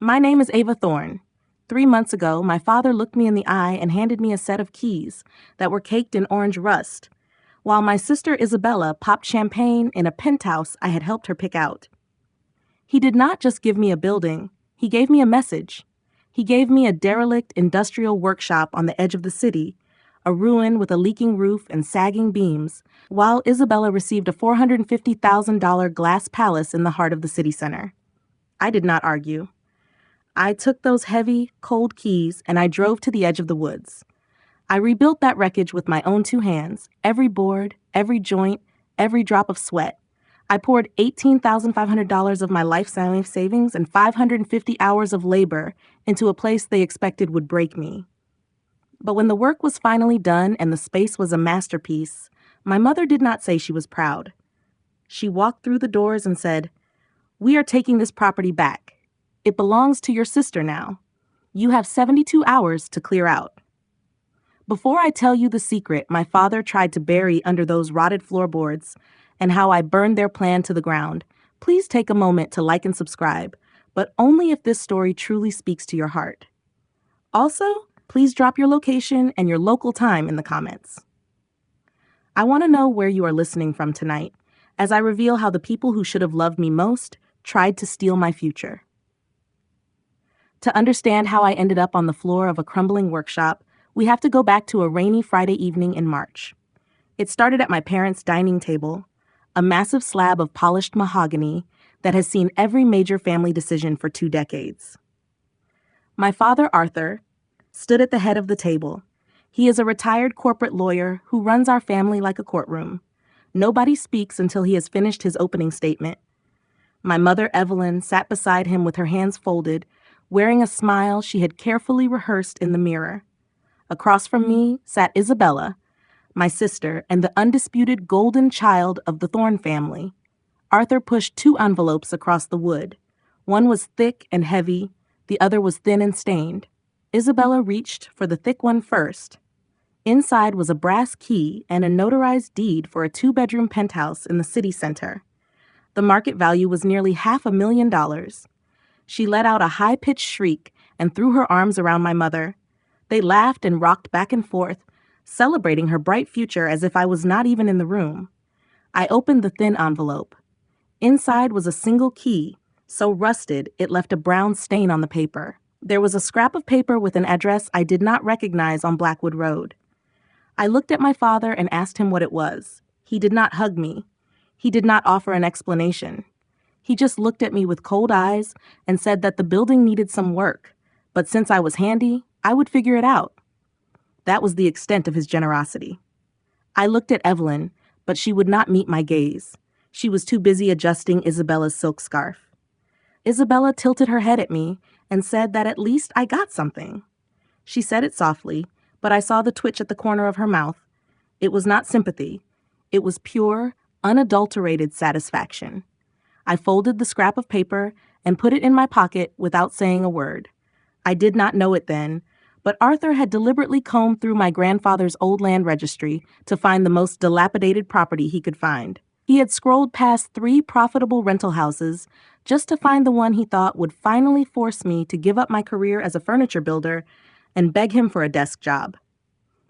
My name is Ava Thorne. 3 months ago, my father looked me in the eye and handed me a set of keys that were caked in orange rust, while my sister Isabella popped champagne in a penthouse I had helped her pick out. He did not just give me a building, he gave me a message. He gave me a derelict industrial workshop on the edge of the city, a ruin with a leaking roof and sagging beams, while Isabella received a $450,000 glass palace in the heart of the city center. I did not argue. I took those heavy, cold keys and I drove to the edge of the woods. I rebuilt that wreckage with my own 2 hands, every board, every joint, every drop of sweat. I poured $18,500 of my life savings and 550 hours of labor into a place they expected would break me. But when the work was finally done and the space was a masterpiece, my mother did not say she was proud. She walked through the doors and said, "We are taking this property back. It belongs to your sister now. You have 72 hours to clear out." Before I tell you the secret my father tried to bury under those rotted floorboards and how I burned their plan to the ground, please take a moment to like and subscribe, but only if this story truly speaks to your heart. Also, please drop your location and your local time in the comments. I want to know where you are listening from tonight, as I reveal how the people who should have loved me most tried to steal my future. To understand how I ended up on the floor of a crumbling workshop, we have to go back to a rainy Friday evening in March. It started at my parents' dining table, a massive slab of polished mahogany that has seen every major family decision for 2 decades. My father, Arthur, stood at the head of the table. He is a retired corporate lawyer who runs our family like a courtroom. Nobody speaks until he has finished his opening statement. My mother, Evelyn, sat beside him with her hands folded, wearing a smile she had carefully rehearsed in the mirror. Across from me sat Isabella, my sister, and the undisputed golden child of the Thorne family. Arthur pushed 2 envelopes across the wood. One was thick and heavy, the other was thin and stained. Isabella reached for the thick one first. Inside was a brass key and a notarized deed for a 2-bedroom penthouse in the city center. The market value was nearly $500,000. She let out a high-pitched shriek and threw her arms around my mother. They laughed and rocked back and forth, celebrating her bright future as if I was not even in the room. I opened the thin envelope. Inside was a single key, so rusted it left a brown stain on the paper. There was a scrap of paper with an address I did not recognize on Blackwood Road. I looked at my father and asked him what it was. He did not hug me. He did not offer an explanation. He just looked at me with cold eyes and said that the building needed some work, but since I was handy, I would figure it out. That was the extent of his generosity. I looked at Evelyn, but she would not meet my gaze. She was too busy adjusting Isabella's silk scarf. Isabella tilted her head at me and said that at least I got something. She said it softly, but I saw the twitch at the corner of her mouth. It was not sympathy. It was pure, unadulterated satisfaction. I folded the scrap of paper and put it in my pocket without saying a word. I did not know it then, but Arthur had deliberately combed through my grandfather's old land registry to find the most dilapidated property he could find. He had scrolled past 3 profitable rental houses just to find the one he thought would finally force me to give up my career as a furniture builder and beg him for a desk job.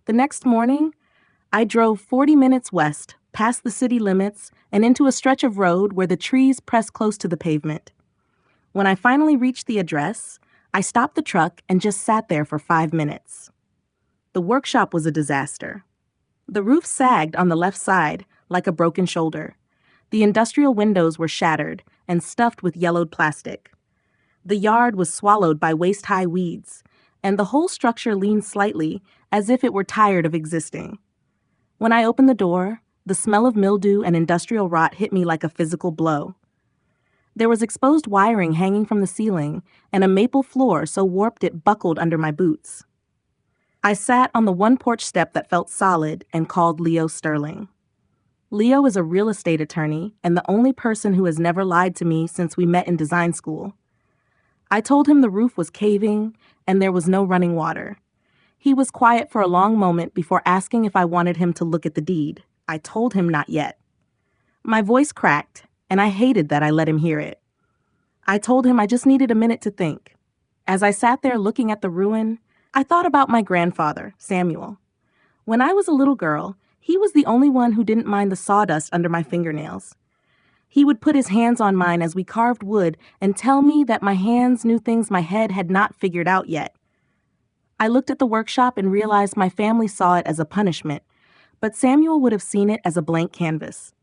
The next morning, I drove 40 minutes west, past the city limits, and into a stretch of road where the trees pressed close to the pavement. When I finally reached the address, I stopped the truck and just sat there for 5 minutes. The workshop was a disaster. The roof sagged on the left side like a broken shoulder. The industrial windows were shattered and stuffed with yellowed plastic. The yard was swallowed by waist-high weeds, and the whole structure leaned slightly as if it were tired of existing. When I opened the door, the smell of mildew and industrial rot hit me like a physical blow. There was exposed wiring hanging from the ceiling and a maple floor so warped it buckled under my boots. I sat on the one porch step that felt solid and called Leo Sterling. Leo is a real estate attorney and the only person who has never lied to me since we met in design school. I told him the roof was caving and there was no running water. He was quiet for a long moment before asking if I wanted him to look at the deed. I told him not yet. My voice cracked, and I hated that I let him hear it. I told him I just needed a minute to think. As I sat there looking at the ruin, I thought about my grandfather, Samuel. When I was a little girl, he was the only one who didn't mind the sawdust under my fingernails. He would put his hands on mine as we carved wood and tell me that my hands knew things my head had not figured out yet. I looked at the workshop and realized my family saw it as a punishment, but Samuel would have seen it as a blank canvas.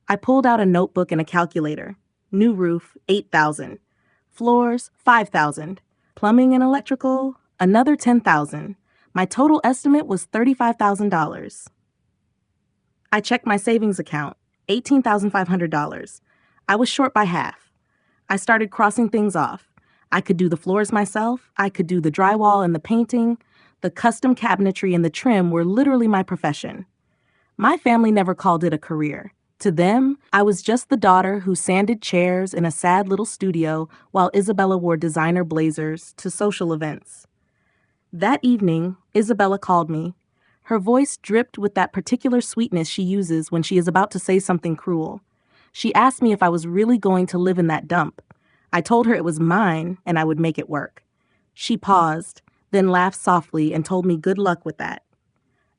I pulled out a notebook and a calculator. New roof, $8,000. Floors, $5,000. Plumbing and electrical, another $10,000. My total estimate was $35,000. I checked my savings account, $18,500. I was short by half. I started crossing things off. I could do the floors myself. I could do the drywall and the painting. The custom cabinetry and the trim were literally my profession. My family never called it a career. To them, I was just the daughter who sanded chairs in a sad little studio while Isabella wore designer blazers to social events. That evening, Isabella called me. Her voice dripped with that particular sweetness she uses when she is about to say something cruel. She asked me if I was really going to live in that dump. I told her it was mine and I would make it work. She paused, then laughed softly and told me good luck with that.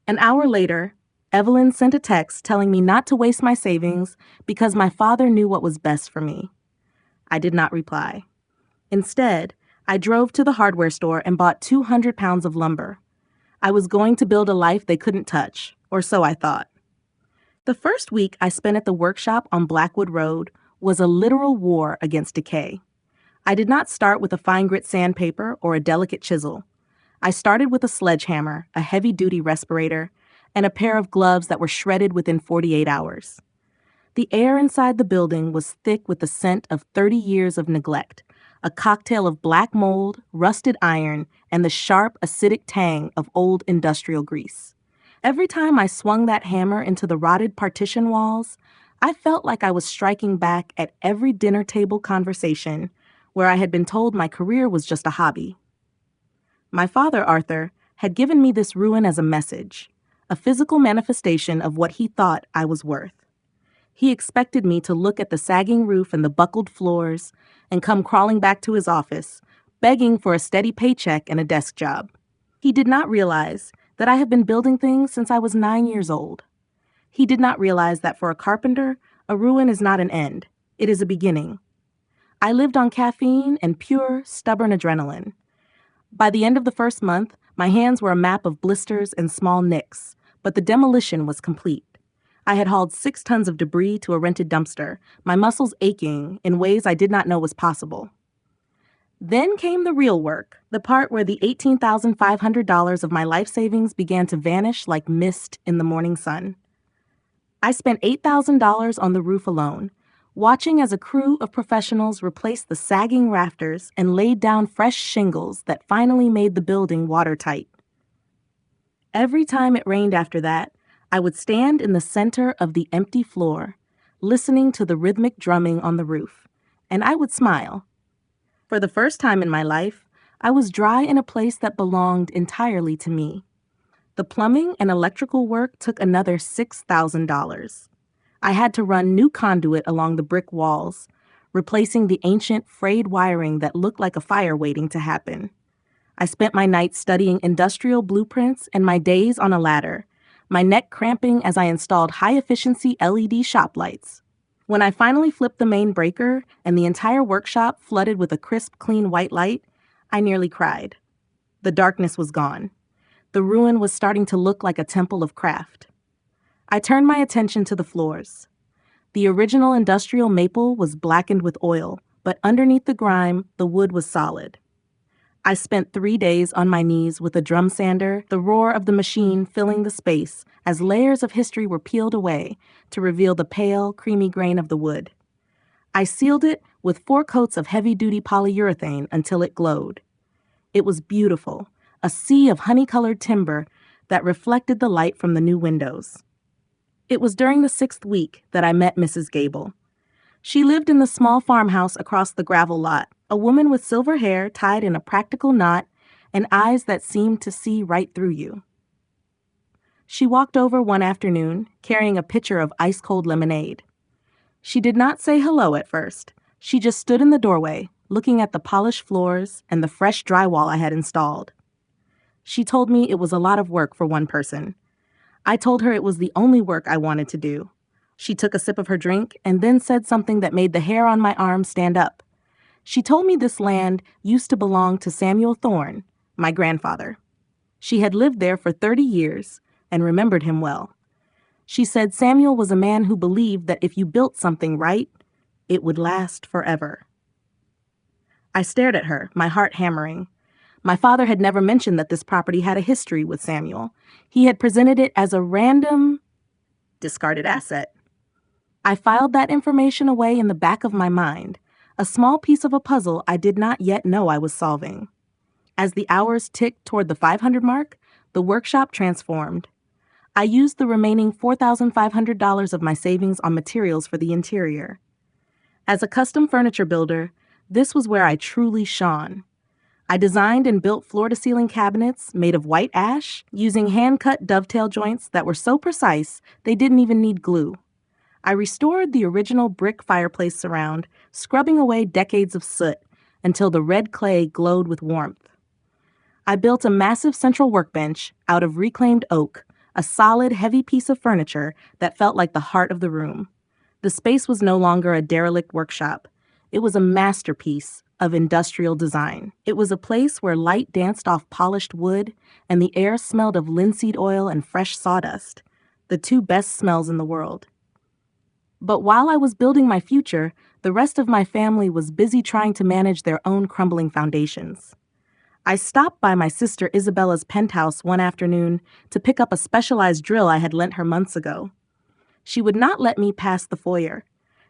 An hour later, Evelyn sent a text telling me not to waste my savings because my father knew what was best for me. I did not reply. Instead, I drove to the hardware store and bought 200 pounds of lumber. I was going to build a life they couldn't touch, or so I thought. The first week I spent at the workshop on Blackwood Road was a literal war against decay. I did not start with a fine grit sandpaper or a delicate chisel. I started with a sledgehammer, a heavy-duty respirator, and a pair of gloves that were shredded within 48 hours. The air inside the building was thick with the scent of 30 years of neglect, a cocktail of black mold, rusted iron, and the sharp, acidic tang of old industrial grease. Every time I swung that hammer into the rotted partition walls, I felt like I was striking back at every dinner table conversation where I had been told my career was just a hobby. My father, Arthur, had given me this ruin as a message, a physical manifestation of what he thought I was worth. He expected me to look at the sagging roof and the buckled floors and come crawling back to his office, begging for a steady paycheck and a desk job. He did not realize that I have been building things since I was 9 years old. He did not realize that for a carpenter, a ruin is not an end. It is a beginning. I lived on caffeine and pure, stubborn adrenaline. By the end of the first month, my hands were a map of blisters and small nicks, but the demolition was complete. I had hauled 6 tons of debris to a rented dumpster, my muscles aching in ways I did not know was possible. Then came the real work, the part where the $18,500 of my life savings began to vanish like mist in the morning sun. I spent $8,000 on the roof alone, watching as a crew of professionals replaced the sagging rafters and laid down fresh shingles that finally made the building watertight. Every time it rained after that, I would stand in the center of the empty floor, listening to the rhythmic drumming on the roof, and I would smile. For the first time in my life, I was dry in a place that belonged entirely to me. The plumbing and electrical work took another $6,000. I had to run new conduit along the brick walls, replacing the ancient frayed wiring that looked like a fire waiting to happen. I spent my nights studying industrial blueprints and my days on a ladder, my neck cramping as I installed high-efficiency LED shop lights. When I finally flipped the main breaker and the entire workshop flooded with a crisp, clean white light, I nearly cried. The darkness was gone. The ruin was starting to look like a temple of craft. I turned my attention to the floors. The original industrial maple was blackened with oil, but underneath the grime, the wood was solid. I spent 3 days on my knees with a drum sander, the roar of the machine filling the space as layers of history were peeled away to reveal the pale, creamy grain of the wood. I sealed it with 4 coats of heavy-duty polyurethane until it glowed. It was beautiful, a sea of honey-colored timber that reflected the light from the new windows. It was during the 6th week that I met Mrs. Gable. She lived in the small farmhouse across the gravel lot, a woman with silver hair tied in a practical knot and eyes that seemed to see right through you. She walked over one afternoon, carrying a pitcher of ice-cold lemonade. She did not say hello at first. She just stood in the doorway, looking at the polished floors and the fresh drywall I had installed. She told me it was a lot of work for one person. I told her it was the only work I wanted to do. She took a sip of her drink and then said something that made the hair on my arm stand up. She told me this land used to belong to Samuel Thorne, my grandfather. She had lived there for 30 years and remembered him well. She said Samuel was a man who believed that if you built something right, it would last forever. I stared at her, my heart hammering. My father had never mentioned that this property had a history with Samuel. He had presented it as a random, discarded asset. I filed that information away in the back of my mind, a small piece of a puzzle I did not yet know I was solving. As the hours ticked toward the 500 mark, the workshop transformed. I used the remaining $4,500 of my savings on materials for the interior. As a custom furniture builder, this was where I truly shone. I designed and built floor-to-ceiling cabinets made of white ash using hand-cut dovetail joints that were so precise they didn't even need glue. I restored the original brick fireplace surround, scrubbing away decades of soot until the red clay glowed with warmth. I built a massive central workbench out of reclaimed oak, a solid, heavy piece of furniture that felt like the heart of the room. The space was no longer a derelict workshop. It was a masterpiece of industrial design. It was a place where light danced off polished wood and the air smelled of linseed oil and fresh sawdust, the two best smells in the world. But while I was building my future, the rest of my family was busy trying to manage their own crumbling foundations. I stopped by my sister Isabella's penthouse one afternoon to pick up a specialized drill I had lent her months ago. She would not let me pass the foyer.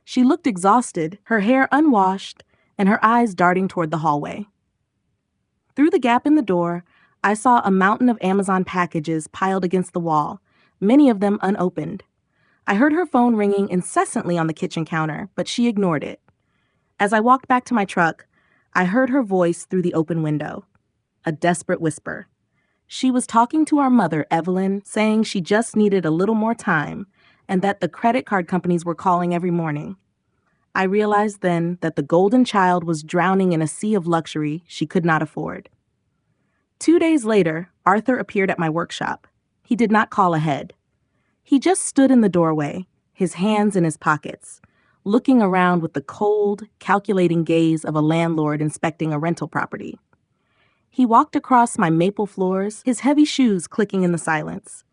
She looked exhausted, her hair unwashed, and her eyes darting toward the hallway. Through the gap in the door, I saw a mountain of Amazon packages piled against the wall, many of them unopened. I heard her phone ringing incessantly on the kitchen counter, but she ignored it. As I walked back to my truck, I heard her voice through the open window, a desperate whisper. She was talking to our mother, Evelyn, saying she just needed a little more time and that the credit card companies were calling every morning. I realized then that the golden child was drowning in a sea of luxury she could not afford. 2 days later, Arthur appeared at my workshop. He did not call ahead. He just stood in the doorway, his hands in his pockets, looking around with the cold, calculating gaze of a landlord inspecting a rental property. He walked across my maple floors, his heavy shoes clicking in the silence.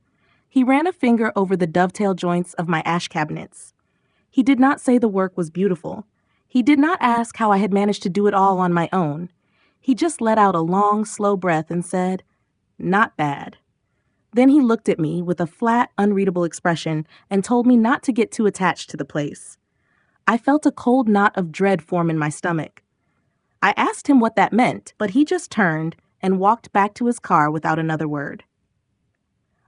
He ran a finger over the dovetail joints of my ash cabinets. He did not say the work was beautiful. He did not ask how I had managed to do it all on my own. He just let out a long, slow breath and said, "Not bad." Then he looked at me with a flat, unreadable expression and told me not to get too attached to the place. I felt a cold knot of dread form in my stomach. I asked him what that meant, but he just turned and walked back to his car without another word.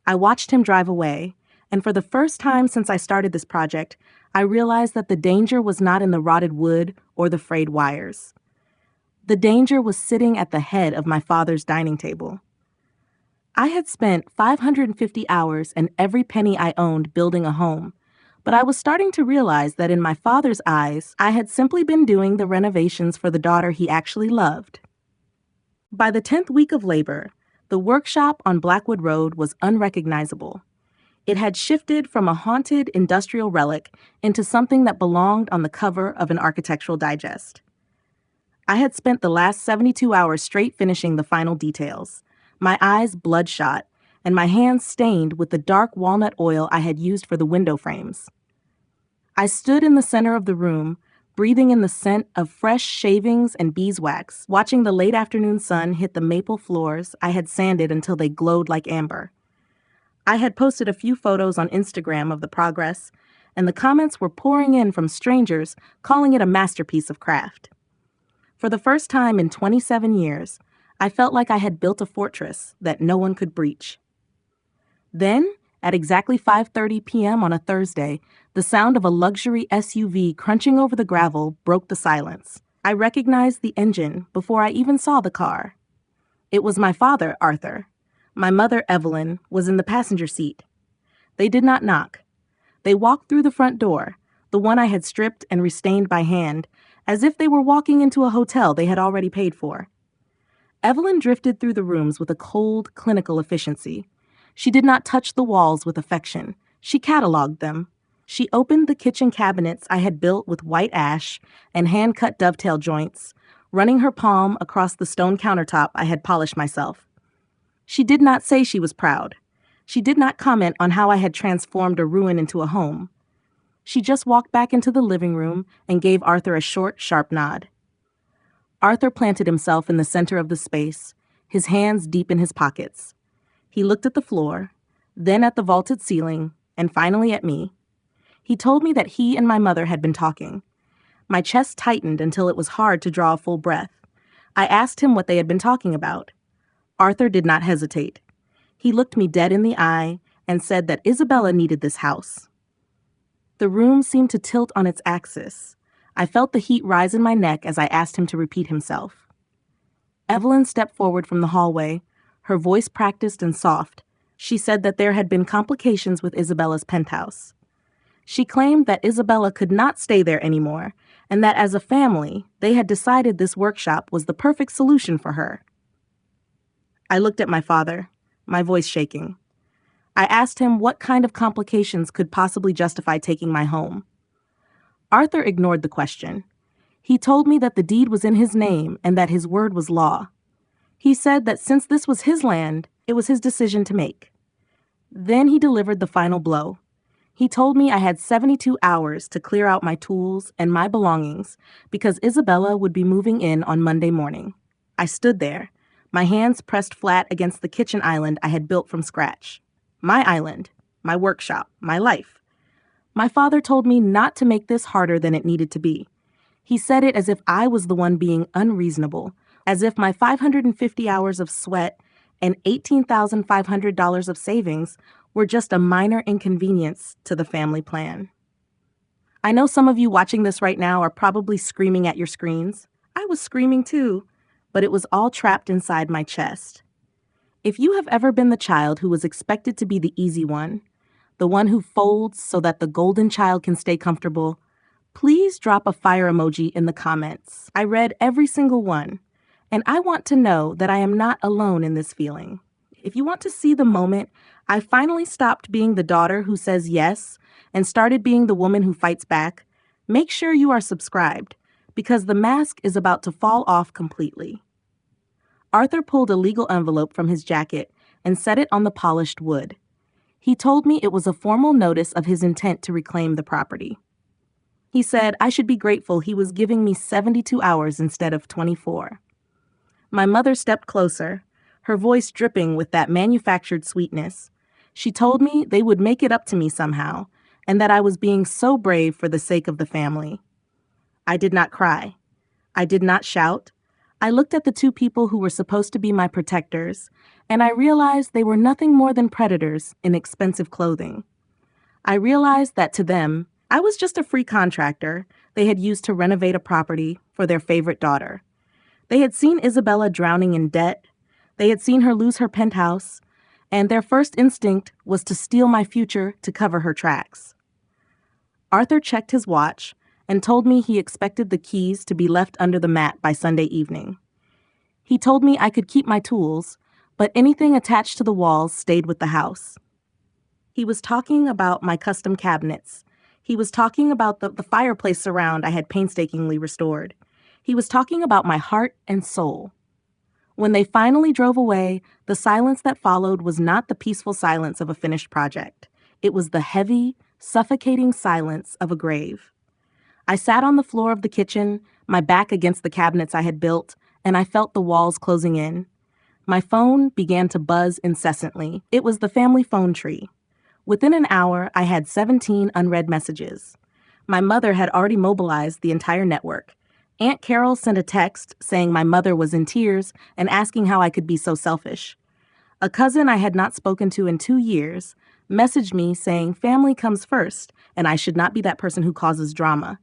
I watched him drive away, and for the first time since I started this project, I realized that the danger was not in the rotted wood or the frayed wires. The danger was sitting at the head of my father's dining table. I had spent 550 hours and every penny I owned building a home, but I was starting to realize that in my father's eyes, I had simply been doing the renovations for the daughter he actually loved. By the 10th week of labor, the workshop on Blackwood Road was unrecognizable. It had shifted from a haunted industrial relic into something that belonged on the cover of an architectural digest. I had spent the last 72 hours straight finishing the final details, my eyes bloodshot, and my hands stained with the dark walnut oil I had used for the window frames. I stood in the center of the room, breathing in the scent of fresh shavings and beeswax, watching the late afternoon sun hit the maple floors I had sanded until they glowed like amber. I had posted a few photos on Instagram of the progress, and the comments were pouring in from strangers calling it a masterpiece of craft. For the first time in 27 years, I felt like I had built a fortress that no one could breach. Then, at exactly 5:30 p.m. on a Thursday, the sound of a luxury SUV crunching over the gravel broke the silence. I recognized the engine before I even saw the car. It was my father, Arthur. My mother, Evelyn, was in the passenger seat. They did not knock. They walked through the front door, the one I had stripped and restained by hand, as if they were walking into a hotel they had already paid for. Evelyn drifted through the rooms with a cold, clinical efficiency. She did not touch the walls with affection. She cataloged them. She opened the kitchen cabinets I had built with white ash and hand-cut dovetail joints, running her palm across the stone countertop I had polished myself. She did not say she was proud. She did not comment on how I had transformed a ruin into a home. She just walked back into the living room and gave Arthur a short, sharp nod. Arthur planted himself in the center of the space, his hands deep in his pockets. He looked at the floor, then at the vaulted ceiling, and finally at me. He told me that he and my mother had been talking. My chest tightened until it was hard to draw a full breath. I asked him what they had been talking about. Arthur did not hesitate. He looked me dead in the eye and said that Isabella needed this house. The room seemed to tilt on its axis. I felt the heat rise in my neck as I asked him to repeat himself. Evelyn stepped forward from the hallway, her voice practiced and soft. She said that there had been complications with Isabella's penthouse. She claimed that Isabella could not stay there anymore, and that as a family, they had decided this workshop was the perfect solution for her. I looked at my father, my voice shaking. I asked him what kind of complications could possibly justify taking my home. Arthur ignored the question. He told me that the deed was in his name and that his word was law. He said that since this was his land, it was his decision to make. Then he delivered the final blow. He told me I had 72 hours to clear out my tools and my belongings because Isabella would be moving in on Monday morning. I stood there, my hands pressed flat against the kitchen island I had built from scratch. My island, my workshop, my life. My father told me not to make this harder than it needed to be. He said it as if I was the one being unreasonable, as if my 550 hours of sweat and $18,500 of savings were just a minor inconvenience to the family plan. I know some of you watching this right now are probably screaming at your screens. I was screaming too, but it was all trapped inside my chest. If you have ever been the child who was expected to be the easy one, the one who folds so that the golden child can stay comfortable, please drop a fire emoji in the comments. I read every single one, and I want to know that I am not alone in this feeling. If you want to see the moment I finally stopped being the daughter who says yes and started being the woman who fights back, make sure you are subscribed, because the mask is about to fall off completely. Arthur pulled a legal envelope from his jacket and set it on the polished wood. He told me it was a formal notice of his intent to reclaim the property. He said I should be grateful he was giving me 72 hours instead of 24. My mother stepped closer, her voice dripping with that manufactured sweetness. She told me they would make it up to me somehow, and that I was being so brave for the sake of the family. I did not cry. I did not shout. I looked at the two people who were supposed to be my protectors, and I realized they were nothing more than predators in expensive clothing. I realized that to them, I was just a free contractor they had used to renovate a property for their favorite daughter. They had seen Isabella drowning in debt. They had seen her lose her penthouse, and their first instinct was to steal my future to cover her tracks. Arthur checked his watch and told me he expected the keys to be left under the mat by Sunday evening. He told me I could keep my tools, but anything attached to the walls stayed with the house. He was talking about my custom cabinets. He was talking about the fireplace surround I had painstakingly restored. He was talking about my heart and soul. When they finally drove away, the silence that followed was not the peaceful silence of a finished project. It was the heavy, suffocating silence of a grave. I sat on the floor of the kitchen, my back against the cabinets I had built, and I felt the walls closing in. My phone began to buzz incessantly. It was the family phone tree. Within an hour, I had 17 unread messages. My mother had already mobilized the entire network. Aunt Carol sent a text saying my mother was in tears and asking how I could be so selfish. A cousin I had not spoken to in 2 years messaged me saying family comes first and I should not be that person who causes drama.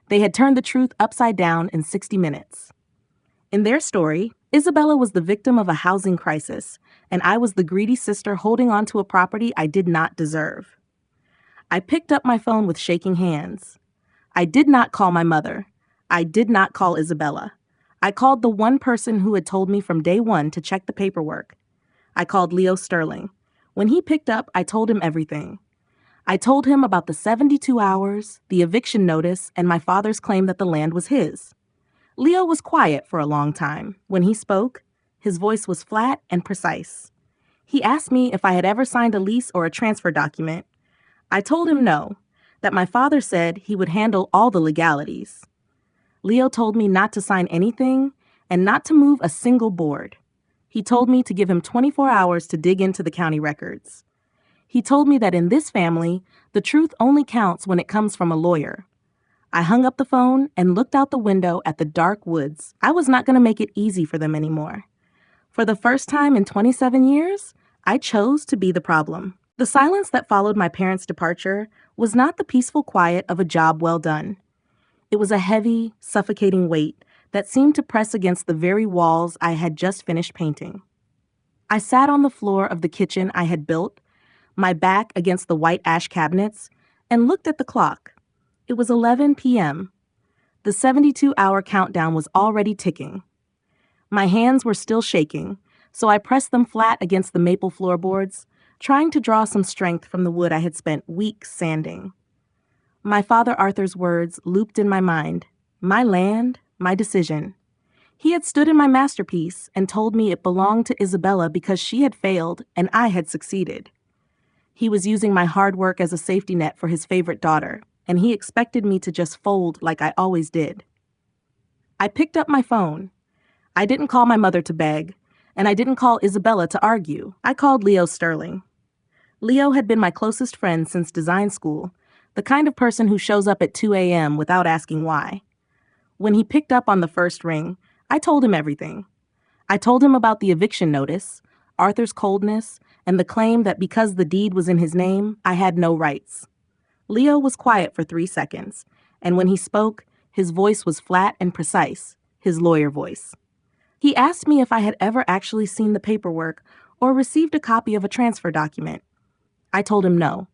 They had turned the truth upside down in 60 minutes. In their story, Isabella was the victim of a housing crisis, and I was the greedy sister holding on to a property I did not deserve. I picked up my phone with shaking hands. I did not call my mother. I did not call Isabella. I called the one person who had told me from day one to check the paperwork. I called Leo Sterling. When he picked up, I told him everything. I told him about the 72 hours, the eviction notice, and my father's claim that the land was his. Leo was quiet for a long time. When he spoke, his voice was flat and precise. He asked me if I had ever signed a lease or a transfer document. I told him no, that my father said he would handle all the legalities. Leo told me not to sign anything and not to move a single board. He told me to give him 24 hours to dig into the county records. He told me that in this family, the truth only counts when it comes from a lawyer. I hung up the phone and looked out the window at the dark woods. I was not going to make it easy for them anymore. For the first time in 27 years, I chose to be the problem. The silence that followed my parents' departure was not the peaceful quiet of a job well done. It was a heavy, suffocating weight that seemed to press against the very walls I had just finished painting. I sat on the floor of the kitchen I had built, my back against the white ash cabinets, and looked at the clock. It was 11 p.m. The 72-hour countdown was already ticking. My hands were still shaking, so I pressed them flat against the maple floorboards, trying to draw some strength from the wood I had spent weeks sanding. My father Arthur's words looped in my mind. My land, my decision. He had stood in my masterpiece and told me it belonged to Isabella because she had failed and I had succeeded. He was using my hard work as a safety net for his favorite daughter, and he expected me to just fold like I always did. I picked up my phone. I didn't call my mother to beg, and I didn't call Isabella to argue. I called Leo Sterling. Leo had been my closest friend since design school, the kind of person who shows up at 2 a.m. without asking why. When he picked up on the first ring, I told him everything. I told him about the eviction notice, Arthur's coldness, and the claim that because the deed was in his name, I had no rights. Leo was quiet for 3 seconds, and when he spoke, his voice was flat and precise, his lawyer voice. He asked me if I had ever actually seen the paperwork or received a copy of a transfer document. I told him no.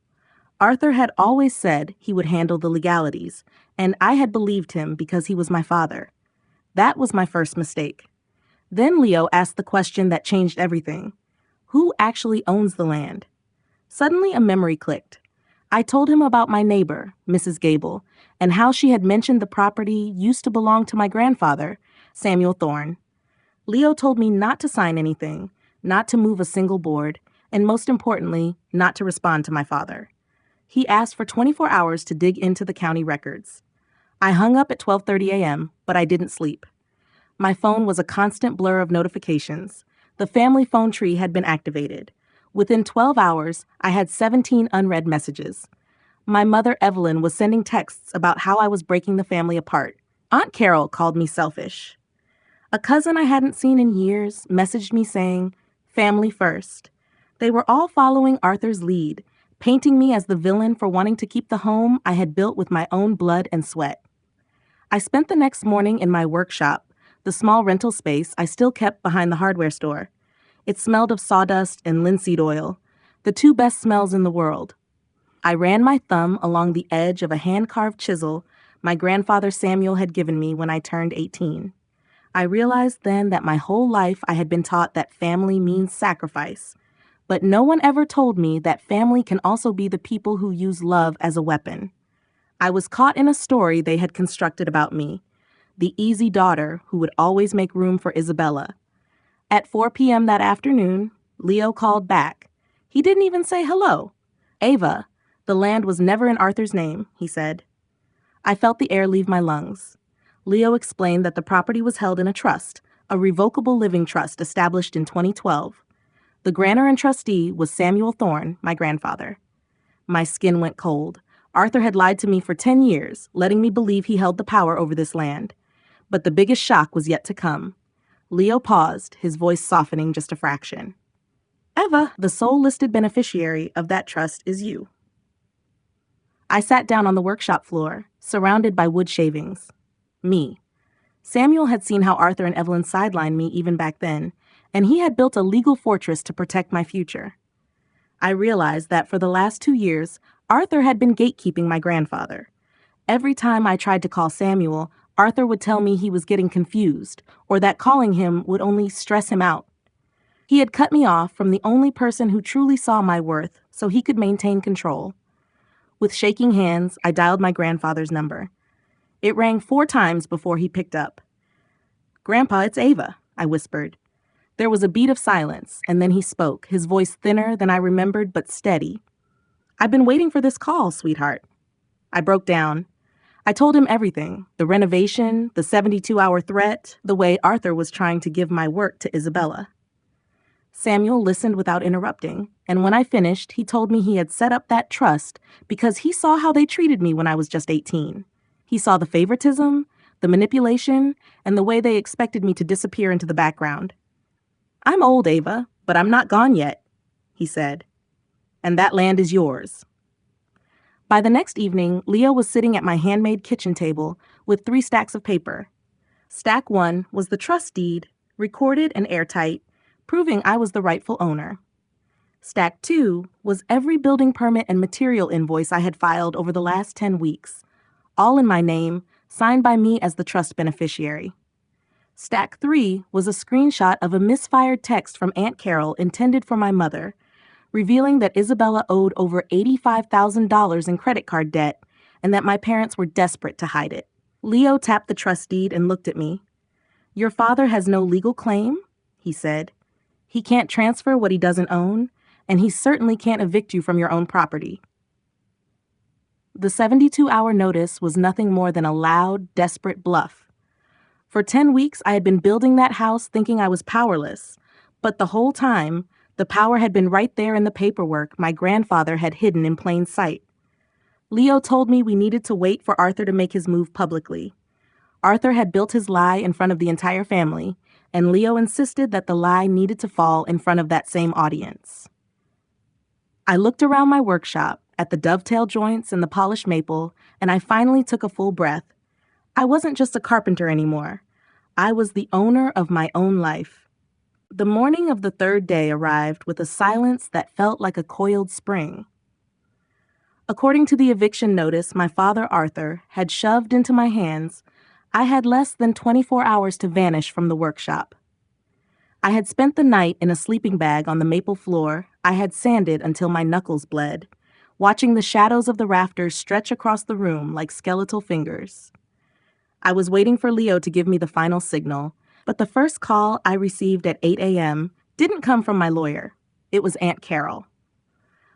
Arthur had always said he would handle the legalities, and I had believed him because he was my father. That was my first mistake. Then Leo asked the question that changed everything. Who actually owns the land? Suddenly a memory clicked. I told him about my neighbor, Mrs. Gable, and how she had mentioned the property used to belong to my grandfather, Samuel Thorne. Leo told me not to sign anything, not to move a single board, and most importantly, not to respond to my father. He asked for 24 hours to dig into the county records. I hung up at 12:30 a.m., but I didn't sleep. My phone was a constant blur of notifications. The family phone tree had been activated. Within 12 hours, I had 17 unread messages. My mother, Evelyn, was sending texts about how I was breaking the family apart. Aunt Carol called me selfish. A cousin I hadn't seen in years messaged me saying, "Family first." They were all following Arthur's lead, painting me as the villain for wanting to keep the home I had built with my own blood and sweat. I spent the next morning in my workshop, the small rental space I still kept behind the hardware store. It smelled of sawdust and linseed oil, the two best smells in the world. I ran my thumb along the edge of a hand-carved chisel my grandfather Samuel had given me when I turned 18. I realized then that my whole life I had been taught that family means sacrifice, but no one ever told me that family can also be the people who use love as a weapon. I was caught in a story they had constructed about me, the easy daughter who would always make room for Isabella. At 4 p.m. that afternoon, Leo called back. He didn't even say hello. "Ava, the land was never in Arthur's name," he said. I felt the air leave my lungs. Leo explained that the property was held in a trust, a revocable living trust established in 2012. The grantor and trustee was Samuel Thorne, my grandfather. My skin went cold. Arthur had lied to me for 10 years, letting me believe he held the power over this land. But the biggest shock was yet to come. Leo paused, his voice softening just a fraction. "Eva, the sole listed beneficiary of that trust is you." I sat down on the workshop floor, surrounded by wood shavings. Me. Samuel had seen how Arthur and Evelyn sidelined me even back then, and he had built a legal fortress to protect my future. I realized that for the last 2 years, Arthur had been gatekeeping my grandfather. Every time I tried to call Samuel, Arthur would tell me he was getting confused, or that calling him would only stress him out. He had cut me off from the only person who truly saw my worth so he could maintain control. With shaking hands, I dialed my grandfather's number. It rang 4 times before he picked up. "Grandpa, it's Ava," I whispered. There was a beat of silence, and then he spoke, his voice thinner than I remembered but steady. "I've been waiting for this call, sweetheart." I broke down. I told him everything, the renovation, the 72-hour threat, the way Arthur was trying to give my work to Isabella. Samuel listened without interrupting, and when I finished, he told me he had set up that trust because he saw how they treated me when I was just 18. He saw the favoritism, the manipulation, and the way they expected me to disappear into the background. "I'm old, Ava, but I'm not gone yet," he said. "And that land is yours." By the next evening, Leo was sitting at my handmade kitchen table with 3 stacks of paper. Stack 1 was the trust deed, recorded and airtight, proving I was the rightful owner. Stack 2 was every building permit and material invoice I had filed over the last 10 weeks, all in my name, signed by me as the trust beneficiary. Stack 3 was a screenshot of a misfired text from Aunt Carol intended for my mother, revealing that Isabella owed over $85,000 in credit card debt and that my parents were desperate to hide it. Leo tapped the trust deed and looked at me. "Your father has no legal claim," he said. "He can't transfer what he doesn't own, and he certainly can't evict you from your own property." The 72-hour notice was nothing more than a loud, desperate bluff. For 10 weeks, I had been building that house thinking I was powerless, but the whole time, the power had been right there in the paperwork my grandfather had hidden in plain sight. Leo told me we needed to wait for Arthur to make his move publicly. Arthur had built his lie in front of the entire family, and Leo insisted that the lie needed to fall in front of that same audience. I looked around my workshop, at the dovetail joints and the polished maple, and I finally took a full breath. I wasn't just a carpenter anymore. I was the owner of my own life. The morning of the 3rd day arrived with a silence that felt like a coiled spring. According to the eviction notice my father Arthur had shoved into my hands, I had less than 24 hours to vanish from the workshop. I had spent the night in a sleeping bag on the maple floor I had sanded until my knuckles bled, watching the shadows of the rafters stretch across the room like skeletal fingers. I was waiting for Leo to give me the final signal, but the first call I received at 8 a.m. didn't come from my lawyer. It was Aunt Carol.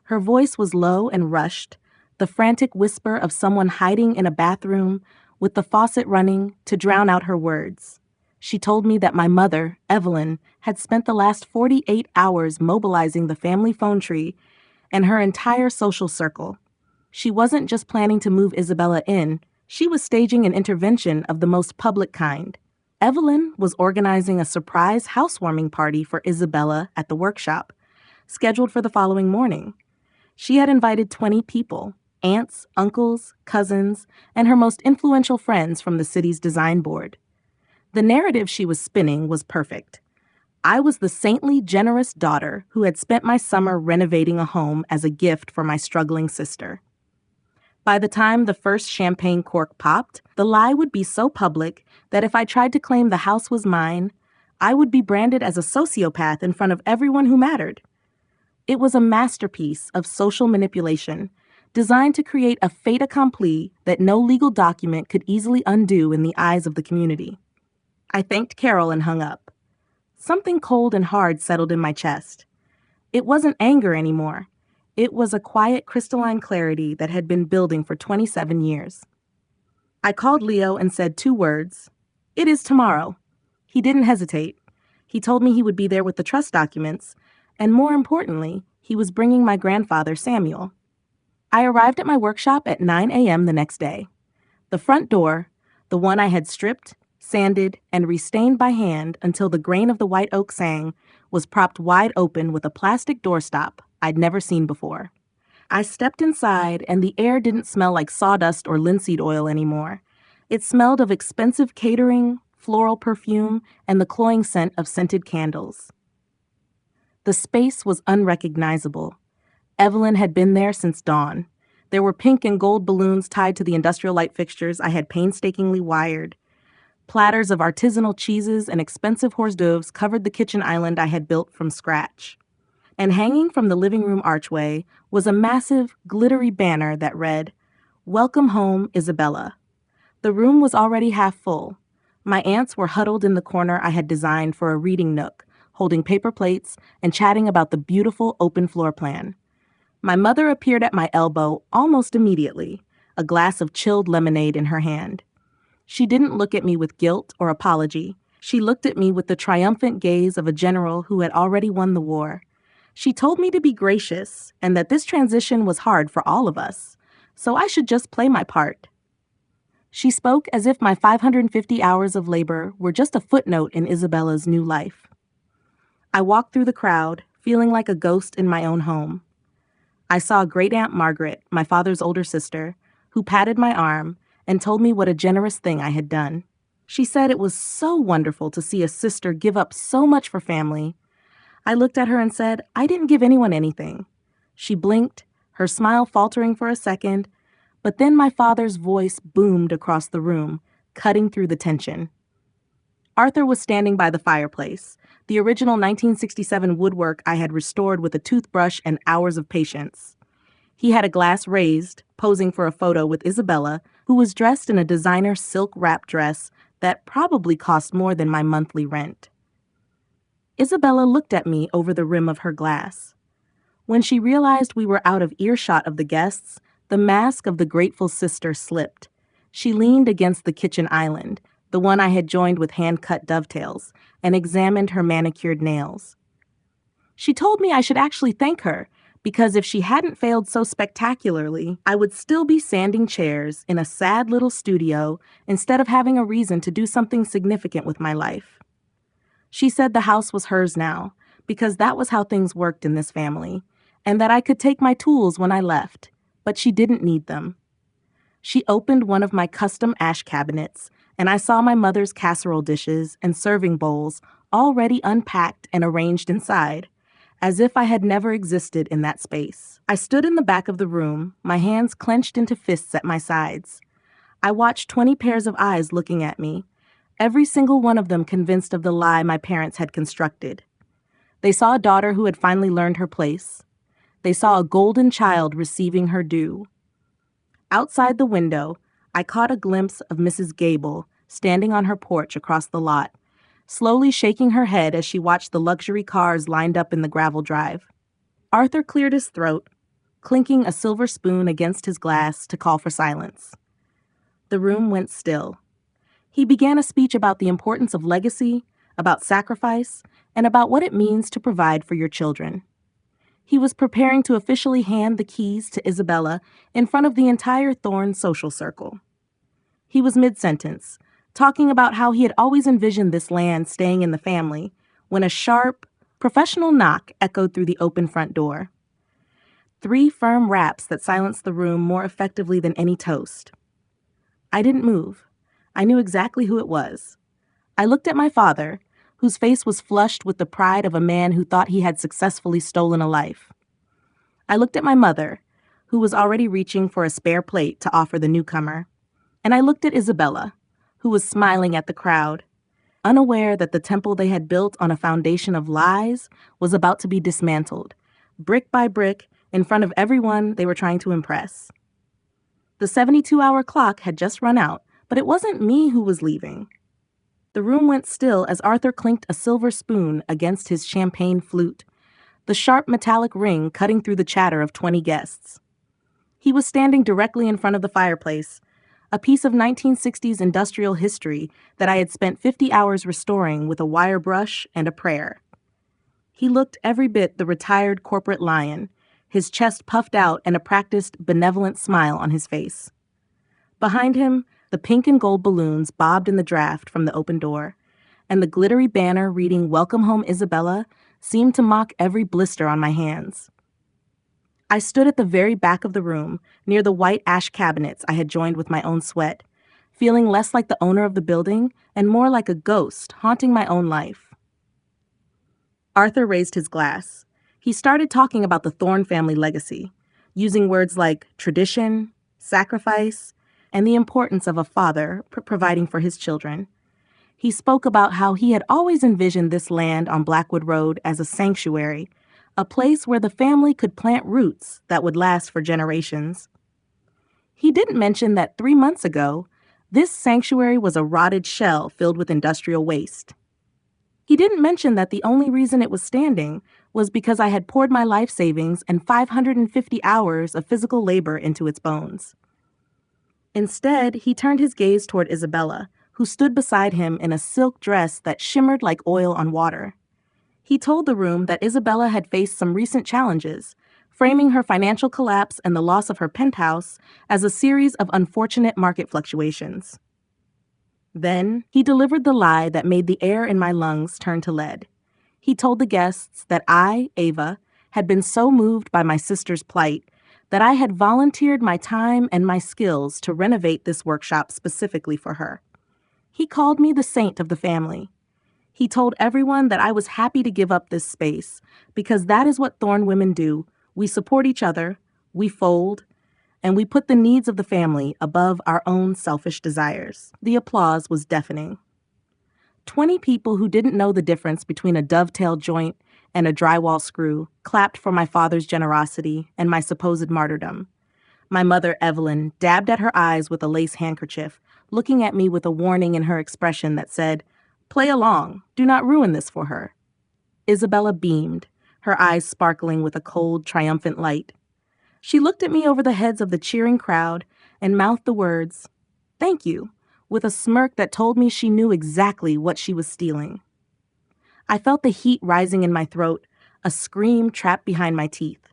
Her voice was low and rushed, the frantic whisper of someone hiding in a bathroom with the faucet running to drown out her words. She told me that my mother, Evelyn, had spent the last 48 hours mobilizing the family phone tree and her entire social circle. She wasn't just planning to move Isabella in, she was staging an intervention of the most public kind. Evelyn was organizing a surprise housewarming party for Isabella at the workshop, scheduled for the following morning. She had invited 20 people, aunts, uncles, cousins, and her most influential friends from the city's design board. The narrative she was spinning was perfect. I was the saintly, generous daughter who had spent my summer renovating a home as a gift for my struggling sister. By the time the first champagne cork popped, the lie would be so public that if I tried to claim the house was mine, I would be branded as a sociopath in front of everyone who mattered. It was a masterpiece of social manipulation, designed to create a fait accompli that no legal document could easily undo in the eyes of the community. I thanked Carol and hung up. Something cold and hard settled in my chest. It wasn't anger anymore. It was a quiet, crystalline clarity that had been building for 27 years. I called Leo and said 2 words. "It is tomorrow." He didn't hesitate. He told me he would be there with the trust documents, and more importantly, he was bringing my grandfather, Samuel. I arrived at my workshop at 9 a.m. the next day. The front door, the one I had stripped, sanded, and restained by hand until the grain of the white oak sang, was propped wide open with a plastic doorstop I'd never seen before. I stepped inside, and the air didn't smell like sawdust or linseed oil anymore. It smelled of expensive catering, floral perfume, and the cloying scent of scented candles. The space was unrecognizable. Evelyn had been there since dawn. There were pink and gold balloons tied to the industrial light fixtures I had painstakingly wired. Platters of artisanal cheeses and expensive hors d'oeuvres covered the kitchen island I had built from scratch. And hanging from the living room archway was a massive, glittery banner that read, "Welcome home, Isabella." The room was already half full. My aunts were huddled in the corner I had designed for a reading nook, holding paper plates and chatting about the beautiful open floor plan. My mother appeared at my elbow almost immediately, a glass of chilled lemonade in her hand. She didn't look at me with guilt or apology. She looked at me with the triumphant gaze of a general who had already won the war. She told me to be gracious and that this transition was hard for all of us, so I should just play my part. She spoke as if my 550 hours of labor were just a footnote in Isabella's new life. I walked through the crowd, feeling like a ghost in my own home. I saw Great Aunt Margaret, my father's older sister, who patted my arm and told me what a generous thing I had done. She said it was so wonderful to see a sister give up so much for family. I looked at her and said, I didn't give anyone anything. She blinked, her smile faltering for a second, but then my father's voice boomed across the room, cutting through the tension. Arthur was standing by the fireplace, the original 1967 woodwork I had restored with a toothbrush and hours of patience. He had a glass raised, posing for a photo with Isabella, who was dressed in a designer silk wrap dress that probably cost more than my monthly rent. Isabella looked at me over the rim of her glass. When she realized we were out of earshot of the guests, the mask of the grateful sister slipped. She leaned against the kitchen island, the one I had joined with hand-cut dovetails, and examined her manicured nails. She told me I should actually thank her, because if she hadn't failed so spectacularly, I would still be sanding chairs in a sad little studio instead of having a reason to do something significant with my life. She said the house was hers now, because that was how things worked in this family, and that I could take my tools when I left, but she didn't need them. She opened one of my custom ash cabinets, and I saw my mother's casserole dishes and serving bowls already unpacked and arranged inside, as if I had never existed in that space. I stood in the back of the room, my hands clenched into fists at my sides. I watched 20 pairs of eyes looking at me, every single one of them convinced of the lie my parents had constructed. They saw a daughter who had finally learned her place. They saw a golden child receiving her due. Outside the window, I caught a glimpse of Mrs. Gable standing on her porch across the lot, slowly shaking her head as she watched the luxury cars lined up in the gravel drive. Arthur cleared his throat, clinking a silver spoon against his glass to call for silence. The room went still. He began a speech about the importance of legacy, about sacrifice, and about what it means to provide for your children. He was preparing to officially hand the keys to Isabella in front of the entire Thorne social circle. He was mid-sentence, talking about how he had always envisioned this land staying in the family, when a sharp, professional knock echoed through the open front door. 3 firm raps that silenced the room more effectively than any toast. I didn't move. I knew exactly who it was. I looked at my father, whose face was flushed with the pride of a man who thought he had successfully stolen a life. I looked at my mother, who was already reaching for a spare plate to offer the newcomer. And I looked at Isabella, who was smiling at the crowd, unaware that the temple they had built on a foundation of lies was about to be dismantled, brick by brick, in front of everyone they were trying to impress. The 72-hour clock had just run out, but it wasn't me who was leaving. The room went still as Arthur clinked a silver spoon against his champagne flute, the sharp metallic ring cutting through the chatter of 20 guests. He was standing directly in front of the fireplace, a piece of 1960s industrial history that I had spent 50 hours restoring with a wire brush and a prayer. He looked every bit the retired corporate lion, his chest puffed out and a practiced, benevolent smile on his face. Behind him, the pink and gold balloons bobbed in the draft from the open door, and the glittery banner reading "Welcome Home, Isabella" seemed to mock every blister on my hands. I stood at the very back of the room, near the white ash cabinets I had joined with my own sweat, feeling less like the owner of the building and more like a ghost haunting my own life. Arthur raised his glass. He started talking about the Thorne family legacy, using words like tradition, sacrifice, and the importance of a father providing for his children. He spoke about how he had always envisioned this land on Blackwood Road as a sanctuary, a place where the family could plant roots that would last for generations. He didn't mention that 3 months ago, this sanctuary was a rotted shell filled with industrial waste. He didn't mention that the only reason it was standing was because I had poured my life savings and 550 hours of physical labor into its bones. Instead, he turned his gaze toward Isabella, who stood beside him in a silk dress that shimmered like oil on water. He told the room that Isabella had faced some recent challenges, framing her financial collapse and the loss of her penthouse as a series of unfortunate market fluctuations. Then, he delivered the lie that made the air in my lungs turn to lead. He told the guests that I, Ava, had been so moved by my sister's plight that I had volunteered my time and my skills to renovate this workshop specifically for her. He called me the saint of the family. He told everyone that I was happy to give up this space because that is what Thorn women do. We support each other, we fold, and we put the needs of the family above our own selfish desires. The applause was deafening. 20 people who didn't know the difference between a dovetail joint and a drywall screw clapped for my father's generosity and my supposed martyrdom. My mother, Evelyn, dabbed at her eyes with a lace handkerchief, looking at me with a warning in her expression that said, "Play along, do not ruin this for her." Isabella beamed, her eyes sparkling with a cold, triumphant light. She looked at me over the heads of the cheering crowd and mouthed the words, "Thank you," with a smirk that told me she knew exactly what she was stealing. I felt the heat rising in my throat, a scream trapped behind my teeth.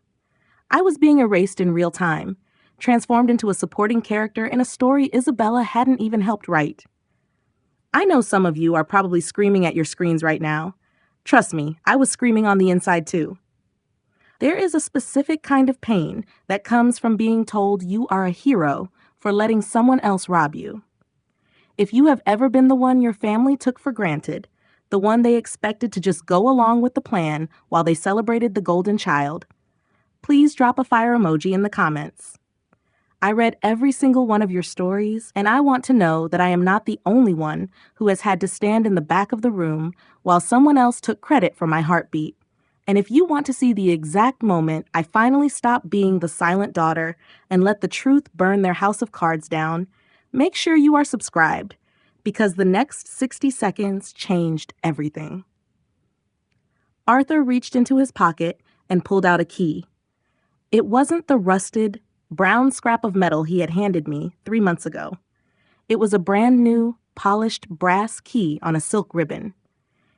I was being erased in real time, transformed into a supporting character in a story Isabella hadn't even helped write. I know some of you are probably screaming at your screens right now. Trust me, I was screaming on the inside too. There is a specific kind of pain that comes from being told you are a hero for letting someone else rob you. If you have ever been the one your family took for granted, the one they expected to just go along with the plan while they celebrated the golden child, please drop a fire emoji in the comments. I read every single one of your stories, and I want to know that I am not the only one who has had to stand in the back of the room while someone else took credit for my heartbeat. And if you want to see the exact moment I finally stopped being the silent daughter and let the truth burn their house of cards down, make sure you are subscribed, because the next 60 seconds changed everything. Arthur reached into his pocket and pulled out a key. It wasn't the rusted, brown scrap of metal he had handed me 3 months ago. It was a brand new, polished brass key on a silk ribbon.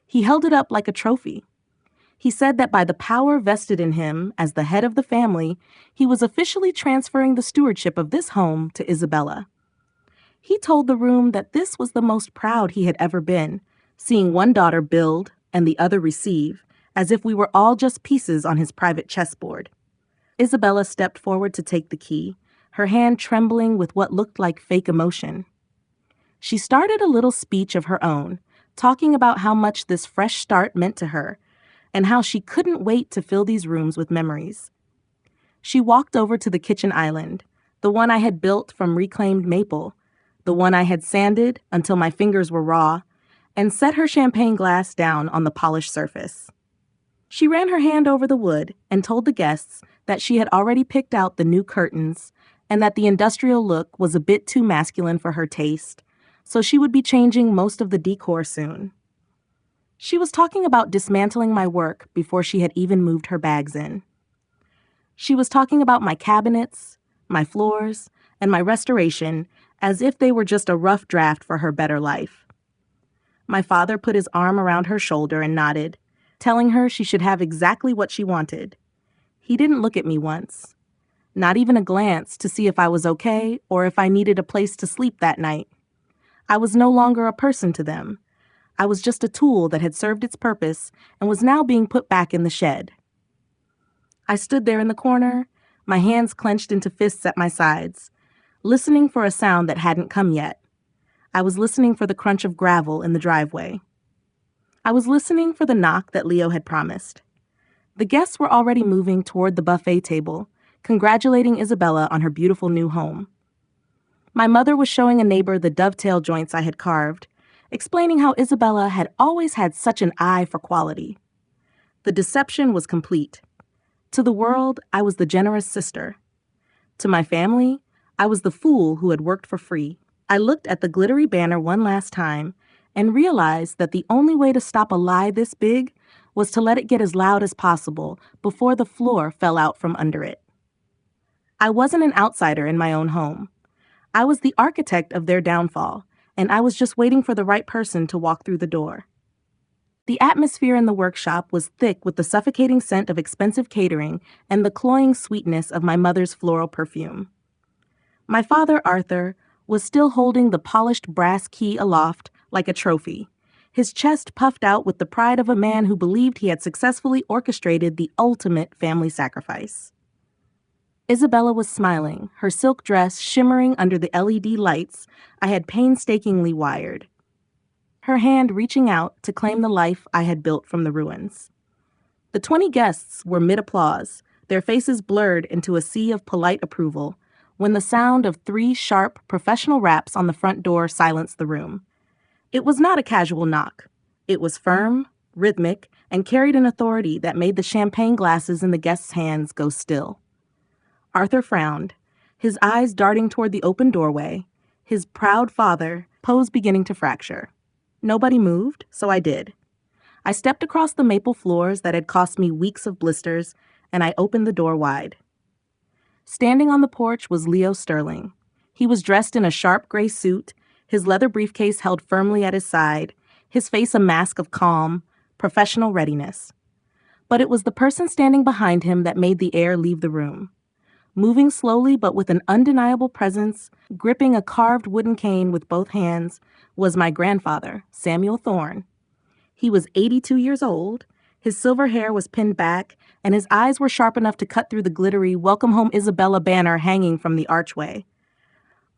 He held it up like a trophy. He said that by the power vested in him as the head of the family, he was officially transferring the stewardship of this home to Isabella. He told the room that this was the most proud he had ever been, seeing one daughter build and the other receive, as if we were all just pieces on his private chessboard. Isabella stepped forward to take the key, her hand trembling with what looked like fake emotion. She started a little speech of her own, talking about how much this fresh start meant to her, and how she couldn't wait to fill these rooms with memories. She walked over to the kitchen island, the one I had built from reclaimed maple, the one I had sanded until my fingers were raw, and set her champagne glass down on the polished surface. She ran her hand over the wood and told the guests that she had already picked out the new curtains and that the industrial look was a bit too masculine for her taste, so she would be changing most of the decor soon. She was talking about dismantling my work before she had even moved her bags in. She was talking about my cabinets, my floors, and my restoration as if they were just a rough draft for her better life. My father put his arm around her shoulder and nodded, telling her she should have exactly what she wanted. He didn't look at me once, not even a glance to see if I was okay or if I needed a place to sleep that night. I was no longer a person to them. I was just a tool that had served its purpose and was now being put back in the shed. I stood there in the corner, my hands clenched into fists at my sides, listening for a sound that hadn't come yet. I was listening for the crunch of gravel in the driveway. I was listening for the knock that Leo had promised. The guests were already moving toward the buffet table, congratulating Isabella on her beautiful new home. My mother was showing a neighbor the dovetail joints I had carved, explaining how Isabella had always had such an eye for quality. The deception was complete. To the world, I was the generous sister. To my family, I was the fool who had worked for free. I looked at the glittery banner one last time and realized that the only way to stop a lie this big was to let it get as loud as possible before the floor fell out from under it. I wasn't an outsider in my own home. I was the architect of their downfall, and I was just waiting for the right person to walk through the door. The atmosphere in the workshop was thick with the suffocating scent of expensive catering and the cloying sweetness of my mother's floral perfume. My father, Arthur, was still holding the polished brass key aloft like a trophy, his chest puffed out with the pride of a man who believed he had successfully orchestrated the ultimate family sacrifice. Isabella was smiling, her silk dress shimmering under the LED lights I had painstakingly wired, her hand reaching out to claim the life I had built from the ruins. The 20 guests were mid-applause, their faces blurred into a sea of polite approval, when the sound of 3 sharp, professional raps on the front door silenced the room. It was not a casual knock. It was firm, rhythmic, and carried an authority that made the champagne glasses in the guests' hands go still. Arthur frowned, his eyes darting toward the open doorway, his proud father, pose beginning to fracture. Nobody moved, so I did. I stepped across the maple floors that had cost me weeks of blisters, and I opened the door wide. Standing on the porch was Leo Sterling. He was dressed in a sharp gray suit, his leather briefcase held firmly at his side, his face a mask of calm, professional readiness. But it was the person standing behind him that made the air leave the room. Moving slowly but with an undeniable presence, gripping a carved wooden cane with both hands, was my grandfather, Samuel Thorne. He was 82 years old, his silver hair was pinned back, and his eyes were sharp enough to cut through the glittery Welcome Home Isabella banner hanging from the archway.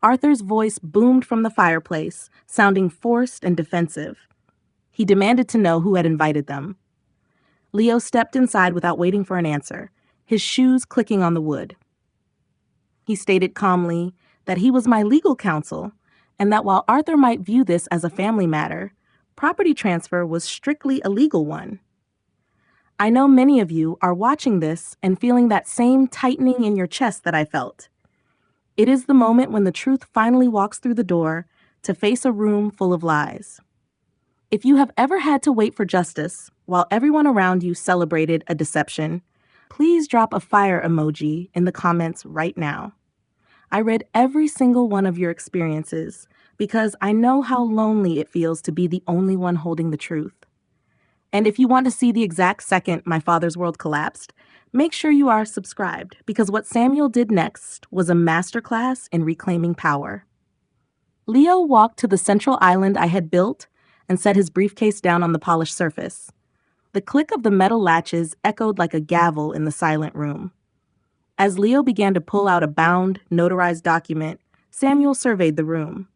Arthur's voice boomed from the fireplace, sounding forced and defensive. He demanded to know who had invited them. Leo stepped inside without waiting for an answer, his shoes clicking on the wood. He stated calmly that he was my legal counsel, and that while Arthur might view this as a family matter, property transfer was strictly a legal one. I know many of you are watching this and feeling that same tightening in your chest that I felt. It is the moment when the truth finally walks through the door to face a room full of lies. If you have ever had to wait for justice while everyone around you celebrated a deception, please drop a fire emoji in the comments right now. I read every single one of your experiences because I know how lonely it feels to be the only one holding the truth. And if you want to see the exact second my father's world collapsed, make sure you are subscribed because what Samuel did next was a masterclass in reclaiming power. Leo walked to the central island I had built and set his briefcase down on the polished surface. The click of the metal latches echoed like a gavel in the silent room. As Leo began to pull out a bound, notarized document, Samuel surveyed the room.